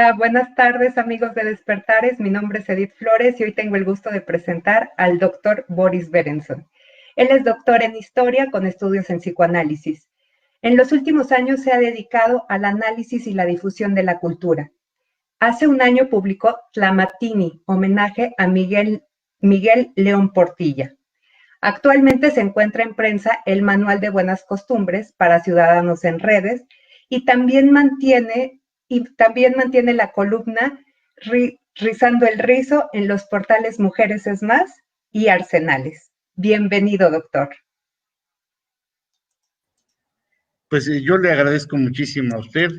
Hola, buenas tardes amigos de Despertares. Mi nombre es Edith Flores y hoy tengo el gusto de presentar al doctor Boris Berenson. Él es doctor en historia con estudios en psicoanálisis. En los últimos años se ha dedicado al análisis y la difusión de la cultura. Hace un año publicó Tlamatini, homenaje a Miguel León Portilla. Actualmente se encuentra en prensa el Manual de Buenas Costumbres para Ciudadanos en Redes y también mantiene la columna Rizando el Rizo en los portales Mujeres es Más y Arsenales. Bienvenido, doctor. Pues yo le agradezco muchísimo a usted,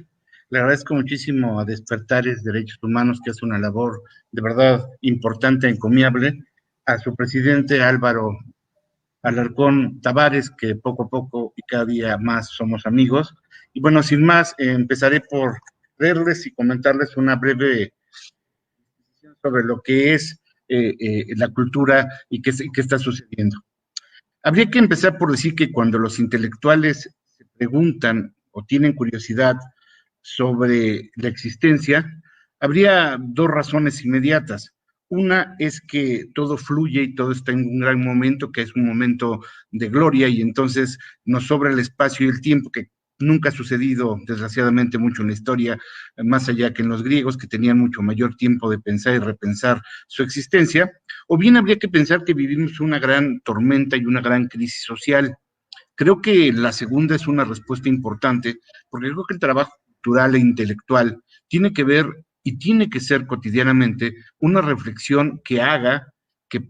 le agradezco muchísimo a Despertares Derechos Humanos, que hace una labor de verdad importante, encomiable, a su presidente Álvaro Alarcón Tavares, que poco a poco y cada día más somos amigos. Y bueno, sin más, empezaré por leerles y comentarles una breve sobre lo que es la cultura y qué está sucediendo. Habría que empezar por decir que cuando los intelectuales se preguntan o tienen curiosidad sobre la existencia, habría dos razones inmediatas. Una es que todo fluye y todo está en un gran momento, que es un momento de gloria, y entonces nos sobra el espacio y el tiempo, que nunca ha sucedido, desgraciadamente, mucho en la historia, más allá que en los griegos, que tenían mucho mayor tiempo de pensar y repensar su existencia. O bien habría que pensar que vivimos una gran tormenta y una gran crisis social. Creo que la segunda es una respuesta importante, porque creo que el trabajo cultural e intelectual tiene que ver y tiene que ser cotidianamente una reflexión que haga que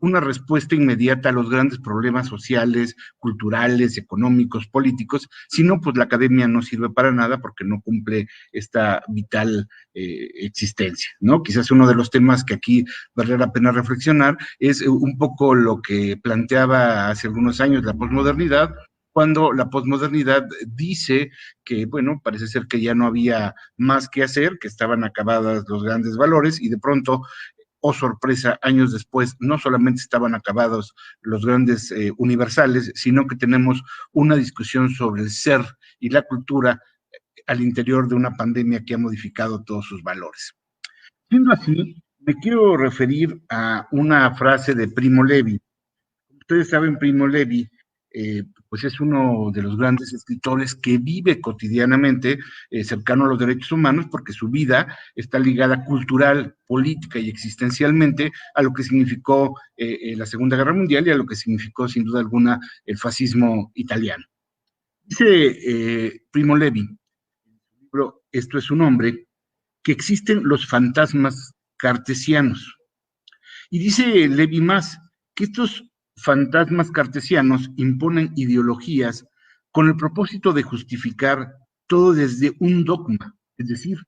una respuesta inmediata a los grandes problemas sociales, culturales, económicos, políticos. Si no, pues la academia no sirve para nada porque no cumple esta vital existencia, ¿no? Quizás uno de los temas que aquí vale la pena reflexionar es un poco lo que planteaba hace algunos años la posmodernidad, cuando la posmodernidad dice que, bueno, parece ser que ya no había más que hacer, que estaban acabados los grandes valores, y de pronto, oh sorpresa, años después, no solamente estaban acabados los grandes universales, sino que tenemos una discusión sobre el ser y la cultura al interior de una pandemia que ha modificado todos sus valores. Siendo así, me quiero referir a una frase de Primo Levi. Ustedes saben, Primo Levi, pues es uno de los grandes escritores que vive cotidianamente cercano a los derechos humanos, porque su vida está ligada cultural, política y existencialmente a lo que significó la Segunda Guerra Mundial y a lo que significó, sin duda alguna, el fascismo italiano. Dice Primo Levi, en su libro Esto es un hombre, que existen los fantasmas cartesianos. Y dice Levi más, que estos fantasmas cartesianos imponen ideologías con el propósito de justificar todo desde un dogma. Es decir,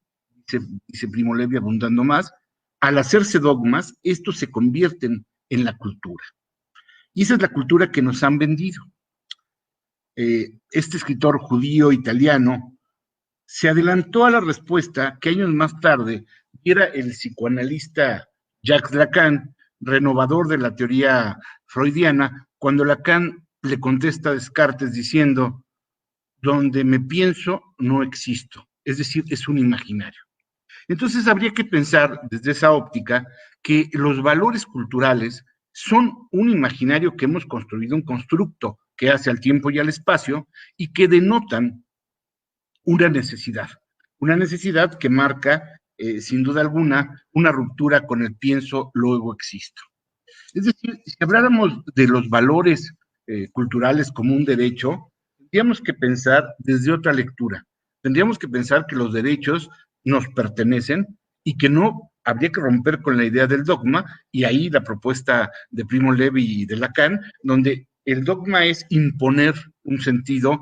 dice Primo Levi abundando más, al hacerse dogmas, estos se convierten en la cultura. Y esa es la cultura que nos han vendido. Este escritor judío italiano se adelantó a la respuesta que años más tarde diera el psicoanalista Jacques Lacan, renovador de la teoría freudiana, cuando Lacan le contesta a Descartes diciendo: donde me pienso no existo, es decir, es un imaginario. Entonces habría que pensar desde esa óptica que los valores culturales son un imaginario que hemos construido, un constructo que hace al tiempo y al espacio y que denotan una necesidad que marca, sin duda alguna, una ruptura con el pienso, luego existo. Es decir, si habláramos de los valores culturales como un derecho, tendríamos que pensar desde otra lectura. Tendríamos que pensar que los derechos nos pertenecen y que no habría que romper con la idea del dogma, y ahí la propuesta de Primo Levi y de Lacan, donde el dogma es imponer un sentido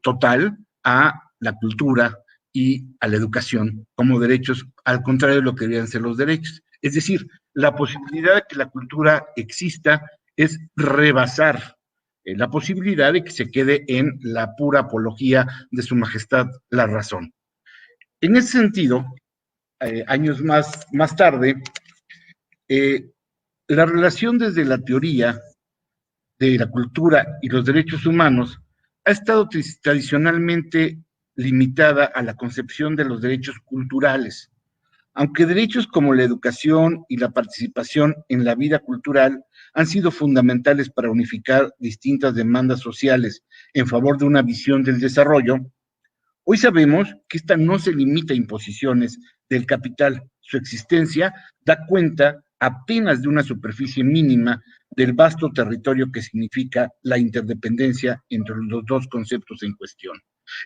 total a la cultura y a la educación como derechos, al contrario de lo que deberían ser los derechos. Es decir, la posibilidad de que la cultura exista es rebasar la posibilidad de que se quede en la pura apología de su majestad la razón. En ese sentido, años más tarde, la relación desde la teoría de la cultura y los derechos humanos ha estado tradicionalmente limitada a la concepción de los derechos culturales. Aunque derechos como la educación y la participación en la vida cultural han sido fundamentales para unificar distintas demandas sociales en favor de una visión del desarrollo, hoy sabemos que esta no se limita a imposiciones del capital. Su existencia da cuenta apenas de una superficie mínima del vasto territorio que significa la interdependencia entre los dos conceptos en cuestión.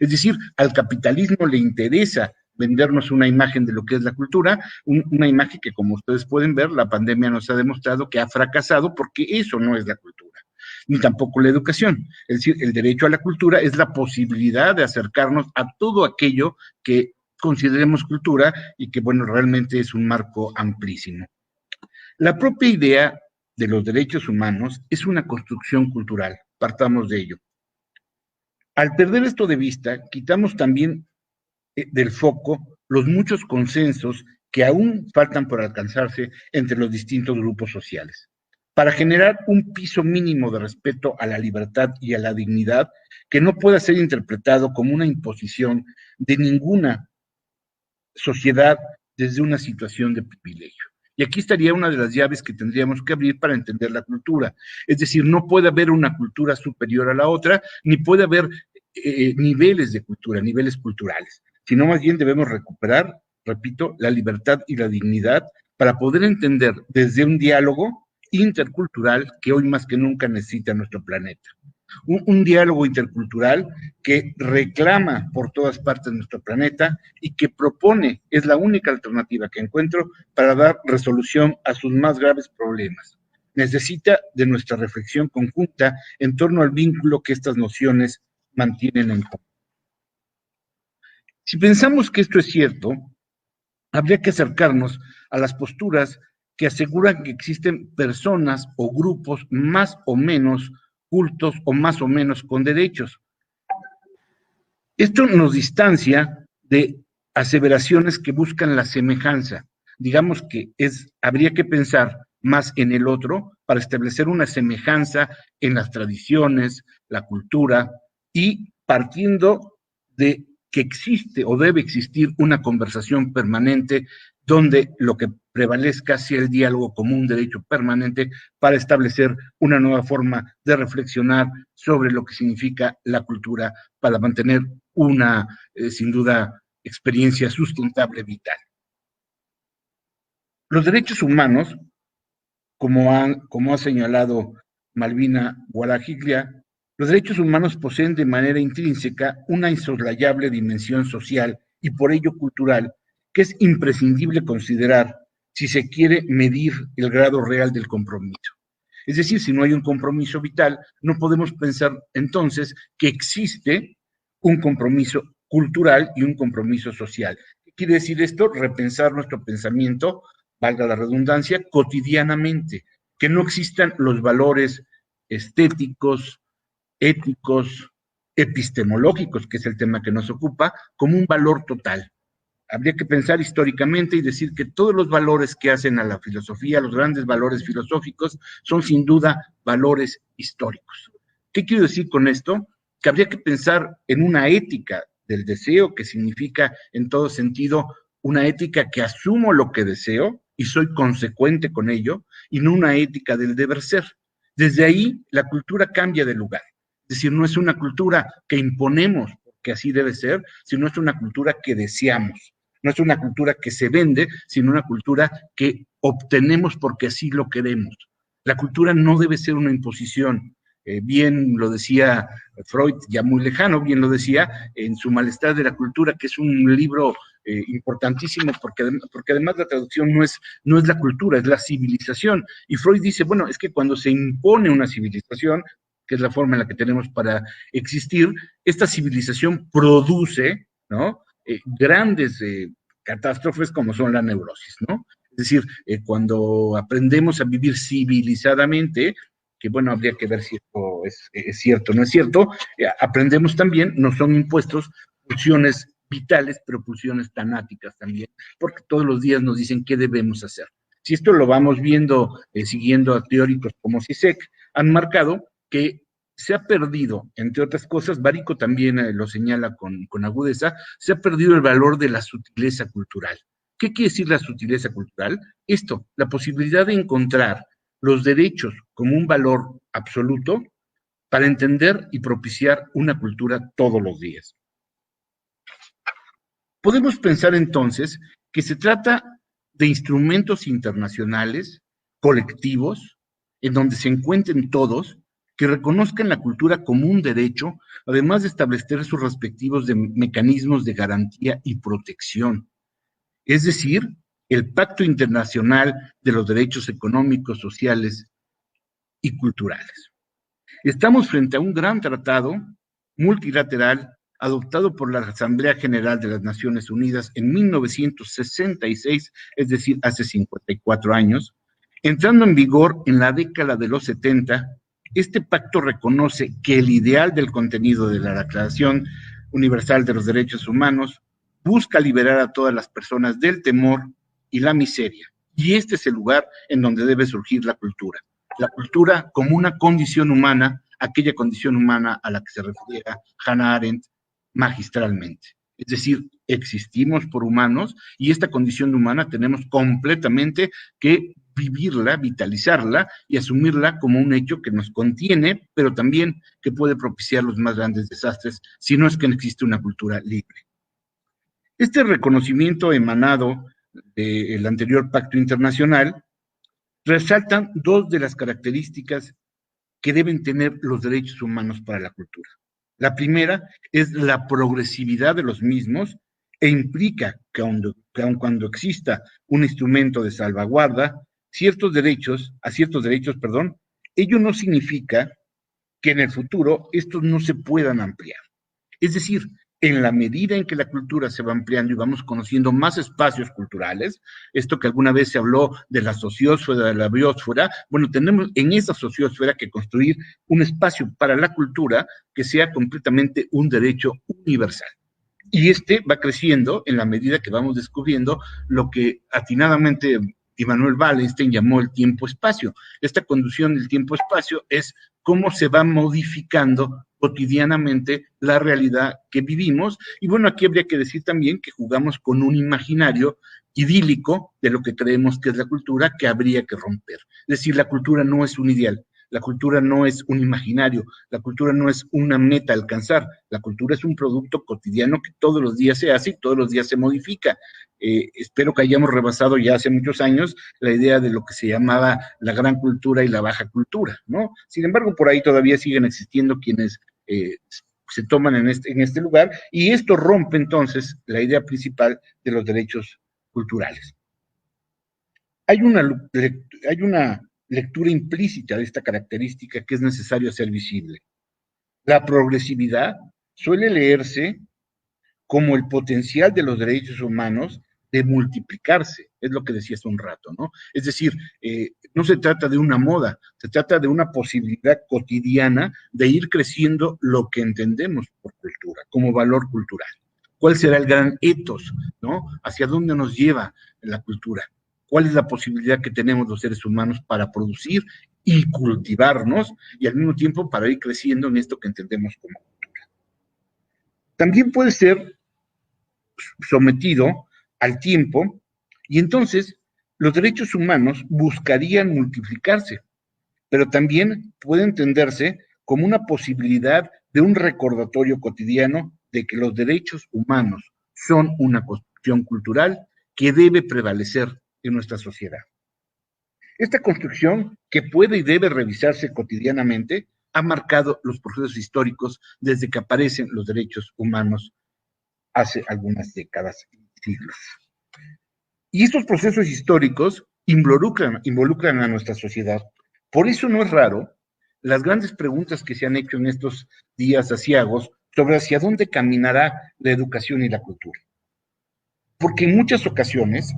Es decir, al capitalismo le interesa vendernos una imagen de lo que es la cultura, una imagen que, como ustedes pueden ver, la pandemia nos ha demostrado que ha fracasado porque eso no es la cultura, ni tampoco la educación. Es decir, el derecho a la cultura es la posibilidad de acercarnos a todo aquello que consideremos cultura y que, bueno, realmente es un marco amplísimo. La propia idea de los derechos humanos es una construcción cultural, partamos de ello. Al perder esto de vista, quitamos también del foco los muchos consensos que aún faltan por alcanzarse entre los distintos grupos sociales. Para generar un piso mínimo de respeto a la libertad y a la dignidad que no pueda ser interpretado como una imposición de ninguna sociedad desde una situación de privilegio. Y aquí estaría una de las llaves que tendríamos que abrir para entender la cultura. Es decir, no puede haber una cultura superior a la otra, ni puede haber niveles de cultura, niveles culturales, sino más bien debemos recuperar, repito, la libertad y la dignidad para poder entender desde un diálogo intercultural que hoy más que nunca necesita nuestro planeta. Un diálogo intercultural que reclama por todas partes de nuestro planeta y que propone, es la única alternativa que encuentro para dar resolución a sus más graves problemas. Necesita de nuestra reflexión conjunta en torno al vínculo que estas nociones mantienen en común. Si pensamos que esto es cierto, habría que acercarnos a las posturas que aseguran que existen personas o grupos más o menos cultos o más o menos con derechos. Esto nos distancia de aseveraciones que buscan la semejanza. Digamos que habría que pensar más en el otro para establecer una semejanza en las tradiciones, la cultura, y partiendo de que existe o debe existir una conversación permanente donde lo que prevalezca sea el diálogo como un derecho permanente para establecer una nueva forma de reflexionar sobre lo que significa la cultura para mantener una, sin duda, experiencia sustentable vital. Los derechos humanos, como ha señalado Malvina Guarajiglia, los derechos humanos poseen de manera intrínseca una insoslayable dimensión social y por ello cultural que es imprescindible considerar si se quiere medir el grado real del compromiso. Es decir, si no hay un compromiso vital, no podemos pensar entonces que existe un compromiso cultural y un compromiso social. ¿Qué quiere decir esto? Repensar nuestro pensamiento, valga la redundancia, cotidianamente, que no existan los valores estéticos, éticos, epistemológicos, que es el tema que nos ocupa, como un valor total. Habría que pensar históricamente y decir que todos los valores que hacen a la filosofía, los grandes valores filosóficos, son sin duda valores históricos. ¿Qué quiero decir con esto? Que habría que pensar en una ética del deseo, que significa en todo sentido una ética que asumo lo que deseo y soy consecuente con ello, y no una ética del deber ser. Desde ahí la cultura cambia de lugar. Es decir, no es una cultura que imponemos, que así debe ser, sino es una cultura que deseamos. No es una cultura que se vende, sino una cultura que obtenemos porque así lo queremos. La cultura no debe ser una imposición. Bien lo decía Freud, ya muy lejano, bien lo decía en su Malestar de la Cultura, que es un libro importantísimo porque además la traducción no es la cultura, es la civilización. Y Freud dice, bueno, es que cuando se impone una civilización, que es la forma en la que tenemos para existir, esta civilización produce, ¿no? Grandes catástrofes como son la neurosis, ¿no? Es decir, cuando aprendemos a vivir civilizadamente, que bueno, habría que ver si esto es cierto o no es cierto, aprendemos también, nos son impuestos pulsiones vitales, pero pulsiones tanáticas también, porque todos los días nos dicen qué debemos hacer. Si esto lo vamos viendo, siguiendo a teóricos como Zizek, han marcado que se ha perdido, entre otras cosas, Barico también lo señala con agudeza, se ha perdido el valor de la sutileza cultural. ¿Qué quiere decir la sutileza cultural? Esto, la posibilidad de encontrar los derechos como un valor absoluto para entender y propiciar una cultura todos los días. Podemos pensar entonces que se trata de instrumentos internacionales, colectivos, en donde se encuentren todos, que reconozcan la cultura como un derecho, además de establecer sus respectivos mecanismos de garantía y protección. Es decir, el Pacto Internacional de los Derechos Económicos, Sociales y Culturales. Estamos frente a un gran tratado multilateral adoptado por la Asamblea General de las Naciones Unidas en 1966, es decir, hace 54 años. Entrando en vigor en la década de los 70, este pacto reconoce que el ideal del contenido de la Declaración Universal de los Derechos Humanos busca liberar a todas las personas del temor y la miseria. Y este es el lugar en donde debe surgir la cultura. La cultura como una condición humana, aquella condición humana a la que se refiere Hannah Arendt magistralmente. Es decir, existimos por humanos y esta condición humana tenemos completamente que vivirla, vitalizarla y asumirla como un hecho que nos contiene, pero también que puede propiciar los más grandes desastres si no es que no existe una cultura libre. Este reconocimiento emanado del anterior pacto internacional resaltan dos de las características que deben tener los derechos humanos para la cultura. La primera es la progresividad de los mismos e implica que aun cuando exista un instrumento de salvaguarda, a ciertos derechos, ello no significa que en el futuro estos no se puedan ampliar. Es decir, en la medida en que la cultura se va ampliando y vamos conociendo más espacios culturales, esto que alguna vez se habló de la sociosfera, de la biosfera, bueno, tenemos en esa sociosfera que construir un espacio para la cultura que sea completamente un derecho universal. Y este va creciendo en la medida que vamos descubriendo lo que atinadamente Immanuel Wallenstein llamó el tiempo-espacio. Esta conducción del tiempo-espacio es cómo se va modificando cotidianamente la realidad que vivimos. Y bueno, aquí habría que decir también que jugamos con un imaginario idílico de lo que creemos que es la cultura que habría que romper. Es decir, la cultura no es un ideal, la cultura no es un imaginario, la cultura no es una meta a alcanzar, la cultura es un producto cotidiano que todos los días se hace y todos los días se modifica. Espero que hayamos rebasado ya hace muchos años la idea de lo que se llamaba la gran cultura y la baja cultura, ¿no? Sin embargo, por ahí todavía siguen existiendo quienes se toman en este lugar, y esto rompe entonces la idea principal de los derechos culturales. Hay una lectura implícita de esta característica que es necesario hacer visible. La progresividad suele leerse como el potencial de los derechos humanos de multiplicarse, es lo que decía hace un rato, ¿no? Es decir, no se trata de una moda, se trata de una posibilidad cotidiana de ir creciendo lo que entendemos por cultura, como valor cultural. ¿Cuál será el gran ethos, ¿no? ¿Hacia dónde nos lleva la cultura? ¿Cuál es la posibilidad que tenemos los seres humanos para producir y cultivarnos y al mismo tiempo para ir creciendo en esto que entendemos como cultura? También puede ser sometido al tiempo y entonces los derechos humanos buscarían multiplicarse, pero también puede entenderse como una posibilidad de un recordatorio cotidiano de que los derechos humanos son una construcción cultural que debe prevalecer en nuestra sociedad. Esta construcción, que puede y debe revisarse cotidianamente, ha marcado los procesos históricos desde que aparecen los derechos humanos hace algunas décadas y siglos. Y estos procesos históricos involucran a nuestra sociedad. Por eso no es raro las grandes preguntas que se han hecho en estos días aciagos sobre hacia dónde caminará la educación y la cultura. Porque en muchas ocasiones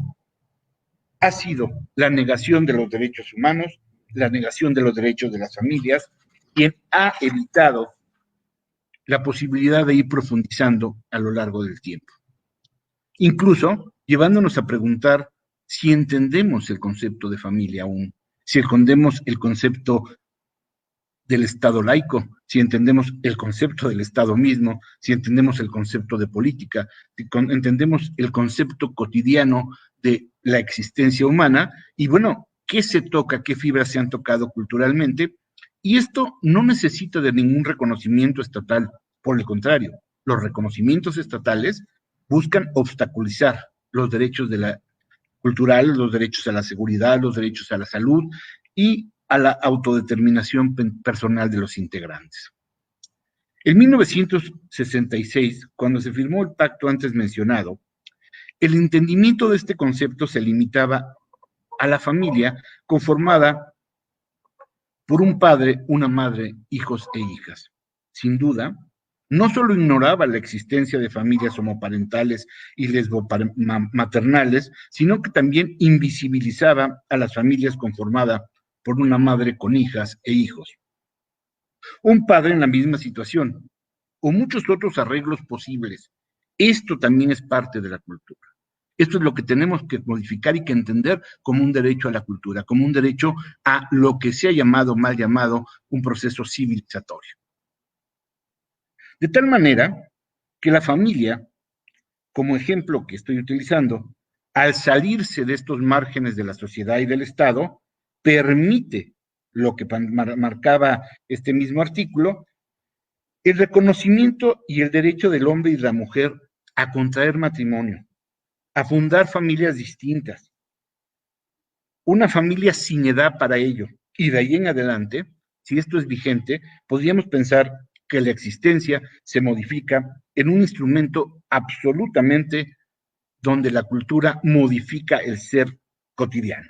ha sido la negación de los derechos humanos, la negación de los derechos de las familias, quien ha evitado la posibilidad de ir profundizando a lo largo del tiempo. Incluso llevándonos a preguntar si entendemos el concepto de familia aún, si entendemos el concepto del Estado laico, si entendemos el concepto del Estado mismo, si entendemos el concepto de política, si entendemos el concepto cotidiano de la existencia humana, y bueno, qué se toca, qué fibras se han tocado culturalmente, y esto no necesita de ningún reconocimiento estatal, por el contrario, los reconocimientos estatales buscan obstaculizar los derechos de la cultural, los derechos a la seguridad, los derechos a la salud y a la autodeterminación personal de los integrantes. En 1966, cuando se firmó el pacto antes mencionado, el entendimiento de este concepto se limitaba a la familia conformada por un padre, una madre, hijos e hijas. Sin duda, no solo ignoraba la existencia de familias homoparentales y lesbomaternales, sino que también invisibilizaba a las familias conformadas por una madre con hijas e hijos, un padre en la misma situación, o muchos otros arreglos posibles. Esto también es parte de la cultura. Esto es lo que tenemos que modificar y que entender como un derecho a la cultura, como un derecho a lo que se ha llamado, mal llamado, un proceso civilizatorio. De tal manera que la familia, como ejemplo que estoy utilizando, al salirse de estos márgenes de la sociedad y del Estado, permite lo que marcaba este mismo artículo, el reconocimiento y el derecho del hombre y de la mujer a contraer matrimonio, a fundar familias distintas, una familia sin edad para ello. Y de ahí en adelante, si esto es vigente, podríamos pensar que la existencia se modifica en un instrumento absolutamente donde la cultura modifica el ser cotidiano.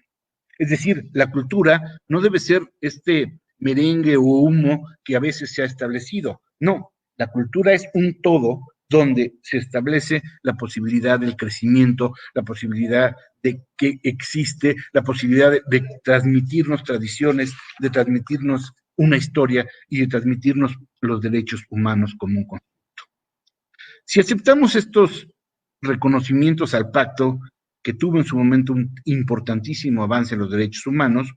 Es decir, la cultura no debe ser este merengue o humo que a veces se ha establecido. No, la cultura es un todo donde se establece la posibilidad del crecimiento, la posibilidad de que existe, la posibilidad de transmitirnos tradiciones, de transmitirnos una historia y de transmitirnos los derechos humanos como un conjunto. Si aceptamos estos reconocimientos al pacto, que tuvo en su momento un importantísimo avance en los derechos humanos,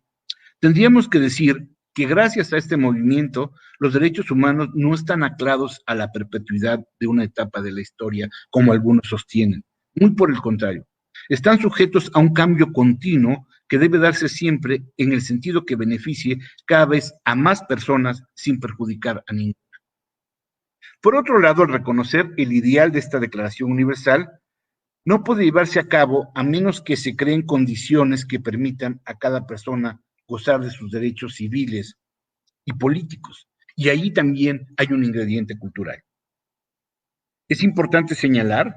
tendríamos que decir que gracias a este movimiento, los derechos humanos no están anclados a la perpetuidad de una etapa de la historia, como algunos sostienen. Muy por el contrario, están sujetos a un cambio continuo que debe darse siempre en el sentido que beneficie cada vez a más personas sin perjudicar a ninguna. Por otro lado, al reconocer el ideal de esta Declaración Universal, no puede llevarse a cabo a menos que se creen condiciones que permitan a cada persona gozar de sus derechos civiles y políticos. Y ahí también hay un ingrediente cultural. Es importante señalar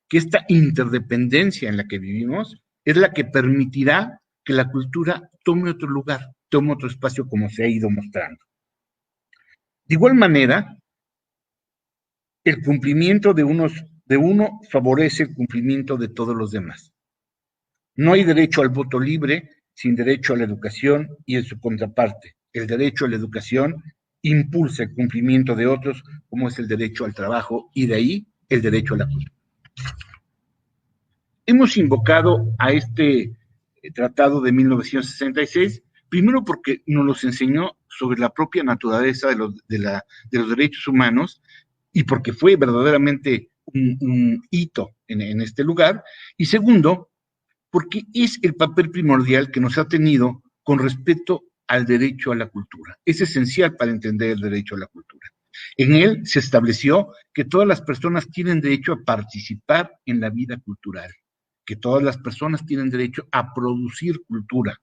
que esta interdependencia en la que vivimos es la que permitirá que la cultura tome otro lugar, tome otro espacio como se ha ido mostrando. De igual manera, el cumplimiento de uno favorece el cumplimiento de todos los demás. No hay derecho al voto libre sin derecho a la educación y en su contraparte, el derecho a la educación impulsa el cumplimiento de otros, como es el derecho al trabajo y de ahí el derecho a la cultura. Hemos invocado a este tratado de 1966, primero porque nos los enseñó sobre la propia naturaleza de los derechos humanos y porque fue verdaderamente un hito en este lugar, y segundo, porque es el papel primordial que nos ha tenido con respecto al derecho a la cultura. Es esencial para entender el derecho a la cultura. En él se estableció que todas las personas tienen derecho a participar en la vida cultural, que todas las personas tienen derecho a producir cultura,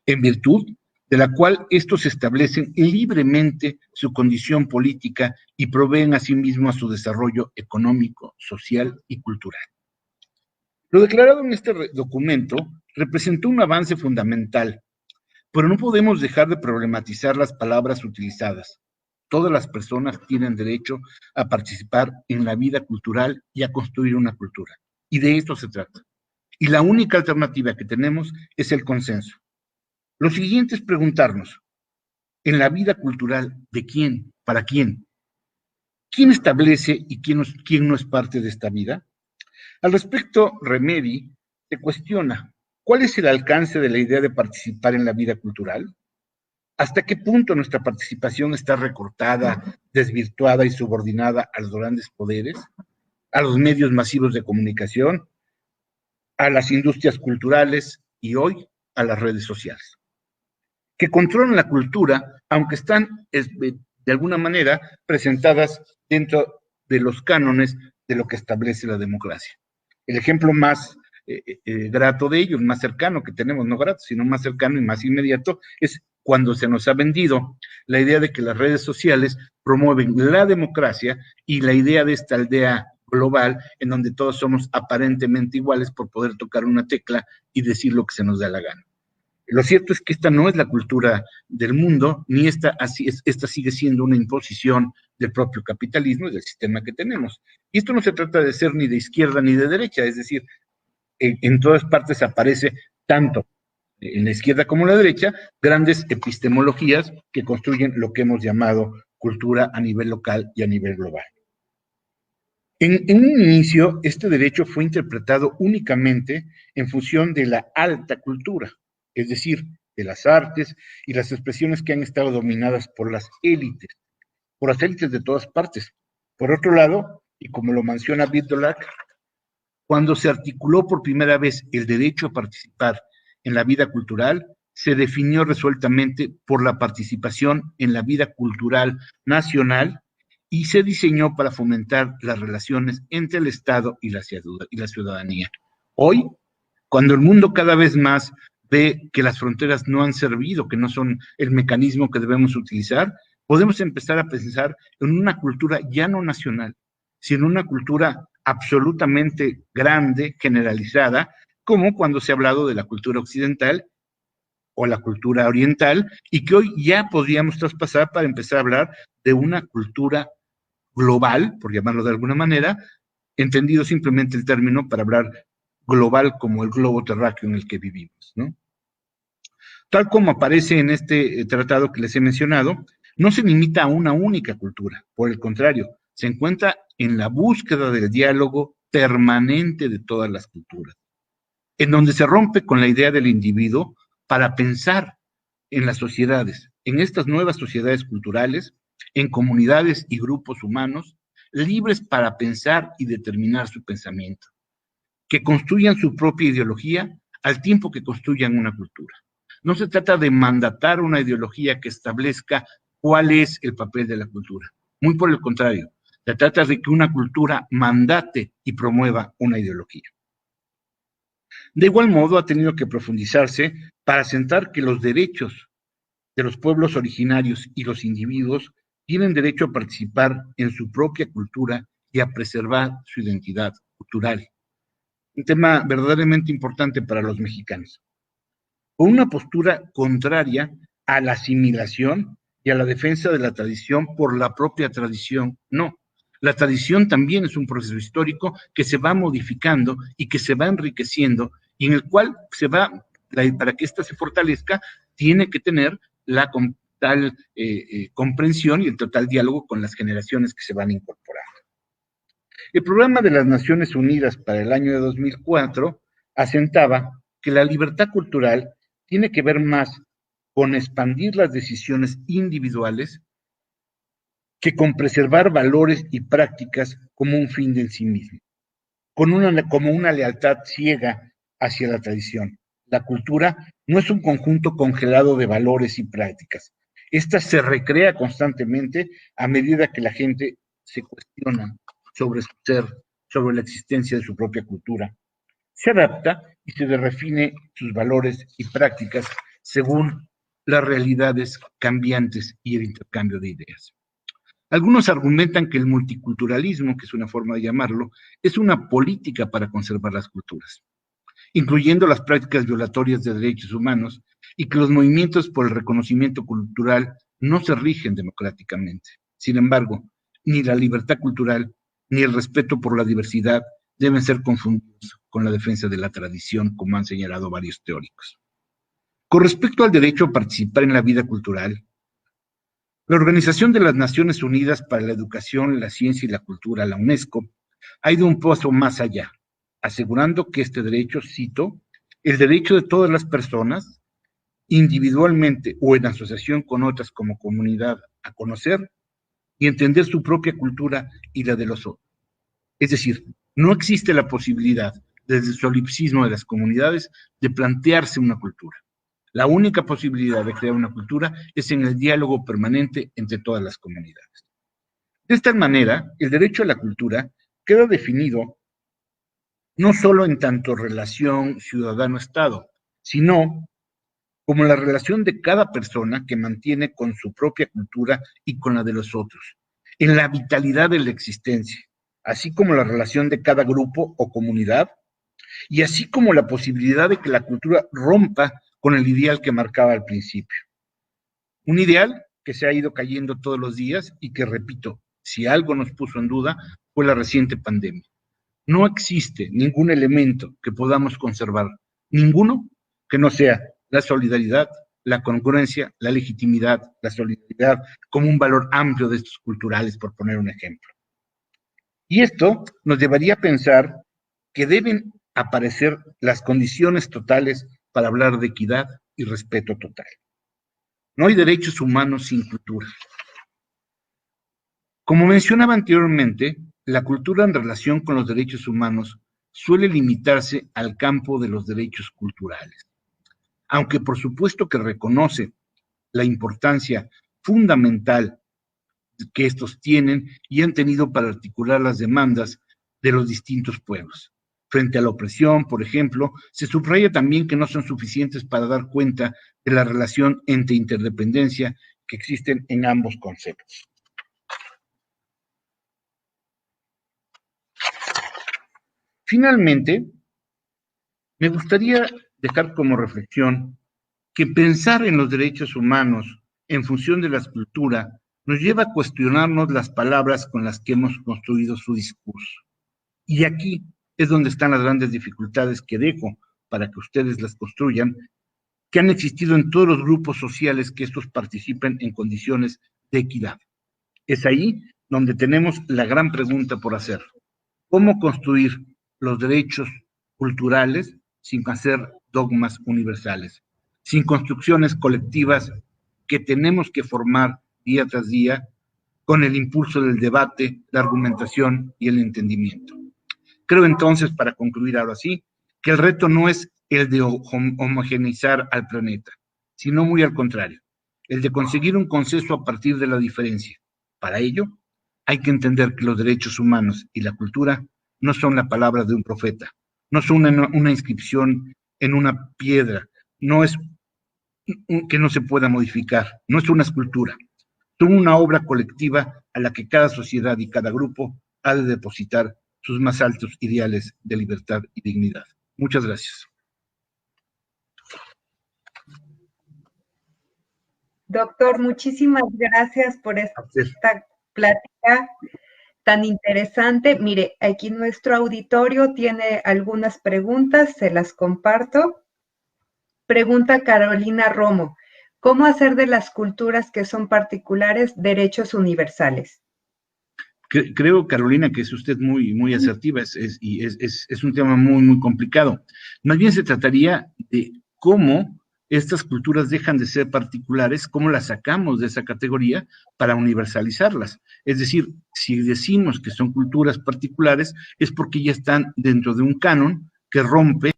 en virtud de la cual estos establecen libremente su condición política y proveen asimismo a su desarrollo económico, social y cultural. Lo declarado en este documento representó un avance fundamental, pero no podemos dejar de problematizar las palabras utilizadas. Todas las personas tienen derecho a participar en la vida cultural y a construir una cultura. Y de esto se trata. Y la única alternativa que tenemos es el consenso. Lo siguiente es preguntarnos, en la vida cultural, ¿de quién? ¿Para quién? ¿Quién establece y quién no es parte de esta vida? Al respecto, Remedi se cuestiona, ¿cuál es el alcance de la idea de participar en la vida cultural? ¿Hasta qué punto nuestra participación está recortada, desvirtuada y subordinada a los grandes poderes, a los medios masivos de comunicación, a las industrias culturales y hoy a las redes sociales, que controlan la cultura, aunque están de alguna manera presentadas dentro de los cánones de lo que establece la democracia? El ejemplo más grato de ellos, más cercano que tenemos, no grato, sino más cercano y más inmediato, es cuando se nos ha vendido la idea de que las redes sociales promueven la democracia y la idea de esta aldea global en donde todos somos aparentemente iguales por poder tocar una tecla y decir lo que se nos da la gana. Lo cierto es que esta no es la cultura del mundo, ni esta sigue siendo una imposición del propio capitalismo y del sistema que tenemos. Y esto no se trata de ser ni de izquierda ni de derecha, es decir, en todas partes aparece tanto en la izquierda como en la derecha grandes epistemologías que construyen lo que hemos llamado cultura a nivel local y a nivel global. En un inicio, este derecho fue interpretado únicamente en función de la alta cultura, es decir, de las artes y las expresiones que han estado dominadas por las élites de todas partes. Por otro lado, y como lo menciona Bidolac, cuando se articuló por primera vez el derecho a participar en la vida cultural, se definió resueltamente por la participación en la vida cultural nacional y se diseñó para fomentar las relaciones entre el Estado y la ciudadanía. Hoy, cuando el mundo cada vez más ve que las fronteras no han servido, que no son el mecanismo que debemos utilizar, podemos empezar a pensar en una cultura ya no nacional, sino una cultura absolutamente grande, generalizada, como cuando se ha hablado de la cultura occidental o la cultura oriental, y que hoy ya podríamos traspasar para empezar a hablar de una cultura global, por llamarlo de alguna manera, entendido simplemente el término para hablar global como el globo terráqueo en el que vivimos, ¿no? Tal como aparece en este tratado que les he mencionado, no se limita a una única cultura, por el contrario, se encuentra en la búsqueda del diálogo permanente de todas las culturas, en donde se rompe con la idea del individuo para pensar en las sociedades, en estas nuevas sociedades culturales, en comunidades y grupos humanos, libres para pensar y determinar su pensamiento, que construyan su propia ideología al tiempo que construyan una cultura. No se trata de mandatar una ideología que establezca cuál es el papel de la cultura. Muy por el contrario, se trata de que una cultura mandate y promueva una ideología. De igual modo, ha tenido que profundizarse para asentar que los derechos de los pueblos originarios y los individuos tienen derecho a participar en su propia cultura y a preservar su identidad cultural. Un tema verdaderamente importante para los mexicanos. Con una postura contraria a la asimilación y a la defensa de la tradición por la propia tradición. No, la tradición también es un proceso histórico que se va modificando y que se va enriqueciendo y en el cual para que ésta se fortalezca, tiene que tener la total comprensión y el total diálogo con las generaciones que se van incorporando. El Programa de las Naciones Unidas para el año de 2004 asentaba que la libertad cultural tiene que ver más con expandir las decisiones individuales que con preservar valores y prácticas como un fin en sí mismo, como una lealtad ciega hacia la tradición. La cultura no es un conjunto congelado de valores y prácticas. Esta se recrea constantemente a medida que la gente se cuestiona sobre su ser, sobre la existencia de su propia cultura. Se adapta y se redefine sus valores y prácticas según las realidades cambiantes y el intercambio de ideas. Algunos argumentan que el multiculturalismo, que es una forma de llamarlo, es una política para conservar las culturas, incluyendo las prácticas violatorias de derechos humanos, y que los movimientos por el reconocimiento cultural no se rigen democráticamente. Sin embargo, ni la libertad cultural ni el respeto por la diversidad deben ser confundidos con la defensa de la tradición, como han señalado varios teóricos. Con respecto al derecho a participar en la vida cultural, la Organización de las Naciones Unidas para la Educación, la Ciencia y la Cultura, la UNESCO, ha ido un paso más allá, asegurando que este derecho, cito, el derecho de todas las personas individualmente o en asociación con otras como comunidad, a conocer y entender su propia cultura y la de los otros. Es decir, no existe la posibilidad, desde el solipsismo de las comunidades, de plantearse una cultura. La única posibilidad de crear una cultura es en el diálogo permanente entre todas las comunidades. De esta manera, el derecho a la cultura queda definido no solo en tanto relación ciudadano-estado, sino como la relación de cada persona que mantiene con su propia cultura y con la de los otros, en la vitalidad de la existencia, así como la relación de cada grupo o comunidad, y así como la posibilidad de que la cultura rompa con el ideal que marcaba al principio. Un ideal que se ha ido cayendo todos los días y que, repito, si algo nos puso en duda, fue la reciente pandemia. No existe ningún elemento que podamos conservar, ninguno que no sea la solidaridad, la congruencia, la legitimidad, la solidaridad como un valor amplio de estos culturales, por poner un ejemplo. Y esto nos llevaría a pensar que deben aparecer las condiciones totales para hablar de equidad y respeto total. No hay derechos humanos sin cultura. Como mencionaba anteriormente, la cultura en relación con los derechos humanos suele limitarse al campo de los derechos culturales, aunque por supuesto que reconoce la importancia fundamental que estos tienen y han tenido para articular las demandas de los distintos pueblos. Frente a la opresión, por ejemplo, se subraya también que no son suficientes para dar cuenta de la relación entre interdependencia que existen en ambos conceptos. Finalmente, me gustaría dejar como reflexión que pensar en los derechos humanos en función de la cultura nos lleva a cuestionarnos las palabras con las que hemos construido su discurso. Y aquí es donde están las grandes dificultades que dejo para que ustedes las construyan, que han existido en todos los grupos sociales que estos participen en condiciones de equidad. Es ahí donde tenemos la gran pregunta por hacer. ¿Cómo construir los derechos culturales sin hacer dogmas universales, sin construcciones colectivas que tenemos que formar día tras día con el impulso del debate, la argumentación y el entendimiento? Creo entonces, para concluir ahora sí, que el reto no es el de homogeneizar al planeta, sino muy al contrario, el de conseguir un consenso a partir de la diferencia. Para ello, hay que entender que los derechos humanos y la cultura no son la palabra de un profeta, no son una inscripción en una piedra, no es que no se pueda modificar, no es una escultura, son una obra colectiva a la que cada sociedad y cada grupo ha de depositar sus más altos ideales de libertad y dignidad. Muchas gracias. Doctor, muchísimas gracias por esta plática tan interesante. Mire, aquí nuestro auditorio tiene algunas preguntas, se las comparto. Pregunta Carolina Romo, ¿cómo hacer de las culturas que son particulares derechos universales? Creo, Carolina, que es usted muy asertiva, es un tema muy complicado. Más bien se trataría de cómo estas culturas dejan de ser particulares, cómo las sacamos de esa categoría para universalizarlas. Es decir, si decimos que son culturas particulares, es porque ya están dentro de un canon que rompe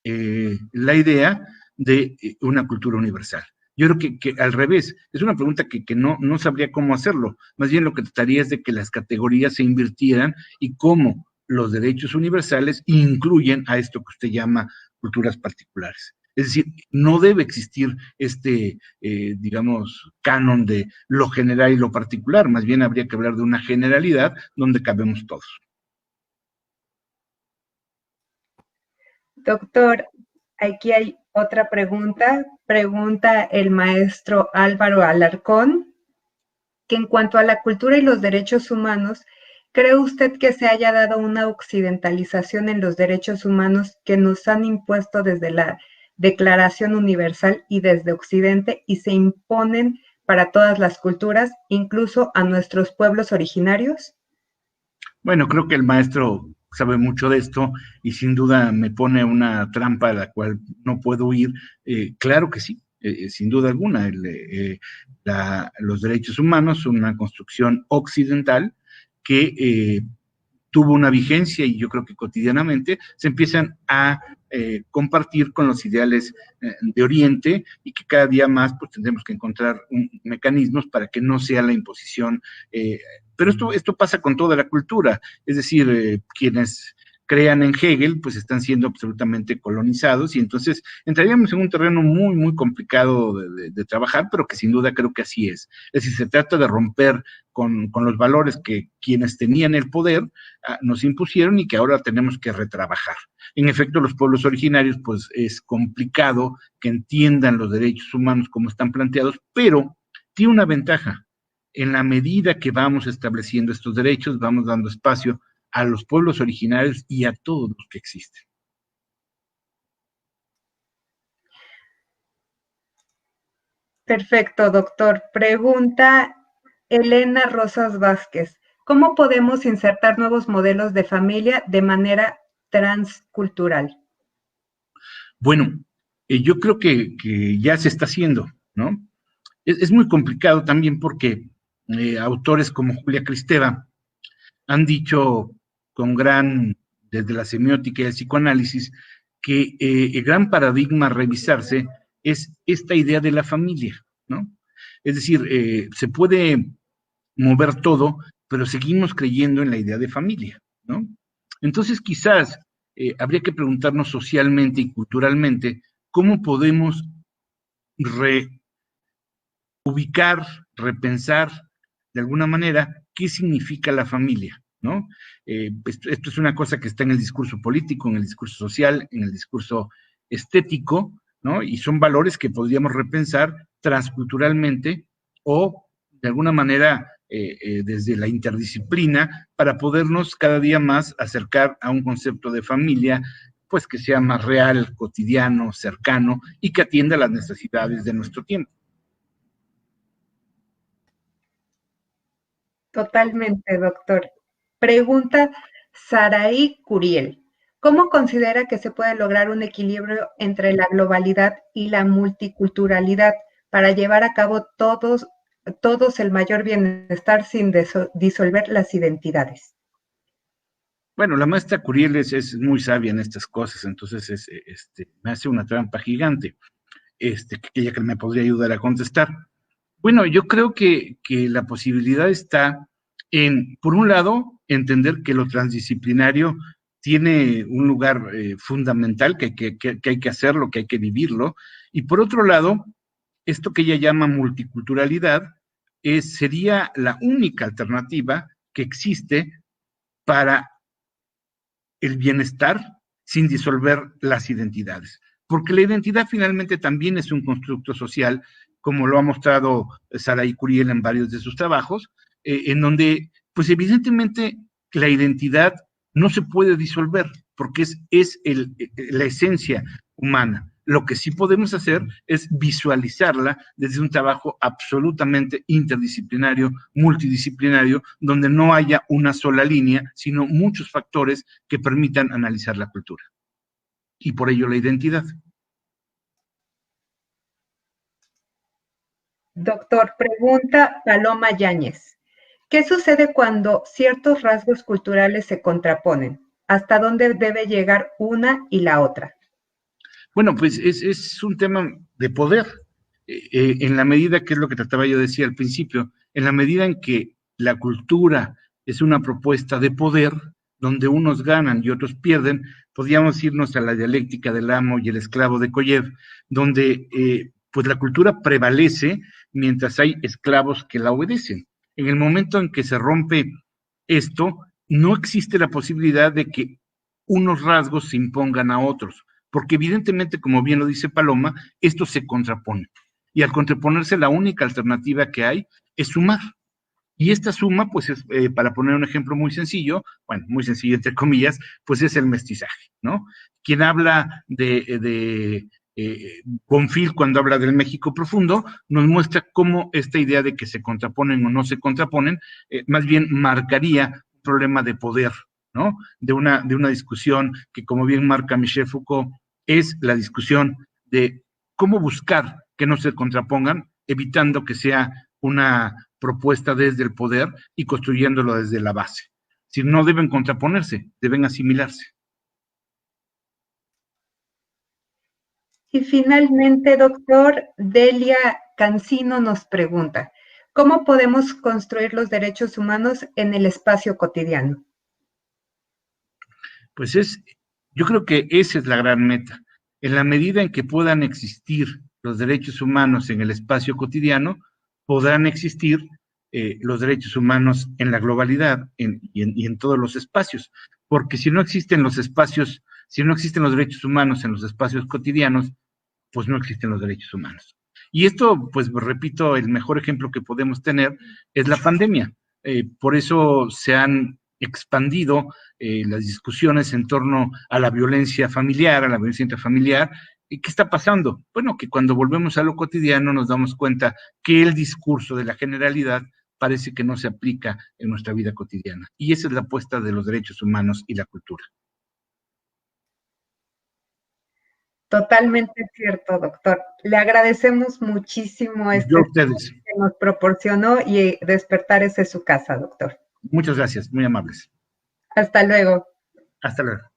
la idea de una cultura universal. Yo creo que al revés, es una pregunta que no sabría cómo hacerlo. Más bien lo que trataría es de que las categorías se invirtieran y cómo los derechos universales incluyen a esto que usted llama culturas particulares. Es decir, no debe existir digamos, canon de lo general y lo particular, más bien habría que hablar de una generalidad donde cabemos todos. Doctor, aquí hay otra pregunta. Pregunta el maestro Álvaro Alarcón, que en cuanto a la cultura y los derechos humanos, ¿cree usted que se haya dado una occidentalización en los derechos humanos que nos han impuesto desde la Declaración Universal y desde Occidente y se imponen para todas las culturas, incluso a nuestros pueblos originarios? Bueno, creo que el maestro sabe mucho de esto y sin duda me pone una trampa a la cual no puedo huir. Claro que sí, sin duda alguna. Los derechos humanos son una construcción occidental que tuvo una vigencia y yo creo que cotidianamente se empiezan a compartir con los ideales de Oriente y que cada día más pues tendremos que encontrar mecanismos para que no sea la imposición. Pero esto pasa con toda la cultura, es decir, quienes crean en Hegel, pues están siendo absolutamente colonizados y entonces entraríamos en un terreno muy, muy complicado de trabajar, pero que sin duda creo que así es. Es decir, se trata de romper con los valores que quienes tenían el poder nos impusieron y que ahora tenemos que retrabajar. En efecto, los pueblos originarios, pues es complicado que entiendan los derechos humanos como están planteados, pero tiene una ventaja. En la medida que vamos estableciendo estos derechos, vamos dando espacio a los pueblos originarios y a todos los que existen. Perfecto, doctor. Pregunta Elena Rosas Vázquez. ¿Cómo podemos insertar nuevos modelos de familia de manera transcultural? Bueno, yo creo que ya se está haciendo, ¿no? Es muy complicado también porque autores como Julia Kristeva han dicho desde la semiótica y el psicoanálisis, que el gran paradigma a revisarse es esta idea de la familia, ¿no? Es decir, se puede mover todo, pero seguimos creyendo en la idea de familia, ¿no? Entonces quizás habría que preguntarnos socialmente y culturalmente cómo podemos reubicar, repensar de alguna manera qué significa la familia, ¿no? Esto es una cosa que está en el discurso político, en el discurso social, en el discurso estético, ¿no? Y son valores que podríamos repensar transculturalmente o de alguna manera desde la interdisciplina para podernos cada día más acercar a un concepto de familia, pues que sea más real, cotidiano, cercano y que atienda las necesidades de nuestro tiempo. Totalmente, doctor. Pregunta Saraí Curiel. ¿Cómo considera que se puede lograr un equilibrio entre la globalidad y la multiculturalidad para llevar a cabo todos el mayor bienestar sin disolver las identidades? Bueno, la maestra Curiel es muy sabia en estas cosas, entonces me hace una trampa gigante, que ella que me podría ayudar a contestar. Bueno, yo creo que la posibilidad está en, por un lado, entender que lo transdisciplinario tiene un lugar fundamental, que hay que hacerlo, que hay que vivirlo, y por otro lado, esto que ella llama multiculturalidad sería la única alternativa que existe para el bienestar sin disolver las identidades. Porque la identidad finalmente también es un constructo social, como lo ha mostrado Saraí Curiel en varios de sus trabajos, en donde, pues evidentemente, la identidad no se puede disolver, porque es la esencia humana. Lo que sí podemos hacer es visualizarla desde un trabajo absolutamente interdisciplinario, multidisciplinario, donde no haya una sola línea, sino muchos factores que permitan analizar la cultura. Y por ello la identidad. Doctor, pregunta Paloma Yáñez. ¿Qué sucede cuando ciertos rasgos culturales se contraponen? ¿Hasta dónde debe llegar una y la otra? Bueno, pues es un tema de poder. En la medida que es lo que trataba yo de decir al principio, en la medida en que la cultura es una propuesta de poder, donde unos ganan y otros pierden, podríamos irnos a la dialéctica del amo y el esclavo de Koyev, donde pues la cultura prevalece mientras hay esclavos que la obedecen. En el momento en que se rompe esto, no existe la posibilidad de que unos rasgos se impongan a otros, porque evidentemente, como bien lo dice Paloma, esto se contrapone. Y al contraponerse, la única alternativa que hay es sumar. Y esta suma, pues, es, para poner un ejemplo muy sencillo, bueno, muy sencillo entre comillas, pues es el mestizaje, ¿no? Quien habla de Bonfil cuando habla del México profundo, nos muestra cómo esta idea de que se contraponen o no se contraponen, más bien marcaría un problema de poder, ¿no? De una discusión que, como bien marca Michel Foucault, es la discusión de cómo buscar que no se contrapongan, evitando que sea una propuesta desde el poder y construyéndolo desde la base. Si no deben contraponerse, deben asimilarse. Y finalmente, doctor, Delia Cancino nos pregunta, ¿cómo podemos construir los derechos humanos en el espacio cotidiano? Pues yo creo que esa es la gran meta. En la medida en que puedan existir los derechos humanos en el espacio cotidiano, podrán existir los derechos humanos en la globalidad y en todos los espacios. Porque si no existen los espacios, si no existen los derechos humanos en los espacios cotidianos, pues no existen los derechos humanos. Y esto, pues repito, el mejor ejemplo que podemos tener es la pandemia. Por eso se han expandido las discusiones en torno a la violencia familiar, a la violencia intrafamiliar. ¿Y qué está pasando? Bueno, que cuando volvemos a lo cotidiano nos damos cuenta que el discurso de la generalidad parece que no se aplica en nuestra vida cotidiana. Y esa es la apuesta de los derechos humanos y la cultura. Totalmente cierto, doctor. Le agradecemos muchísimo Yo a este ustedes. que nos proporcionó y Despertares es su casa, doctor. Muchas gracias, muy amables. Hasta luego. Hasta luego.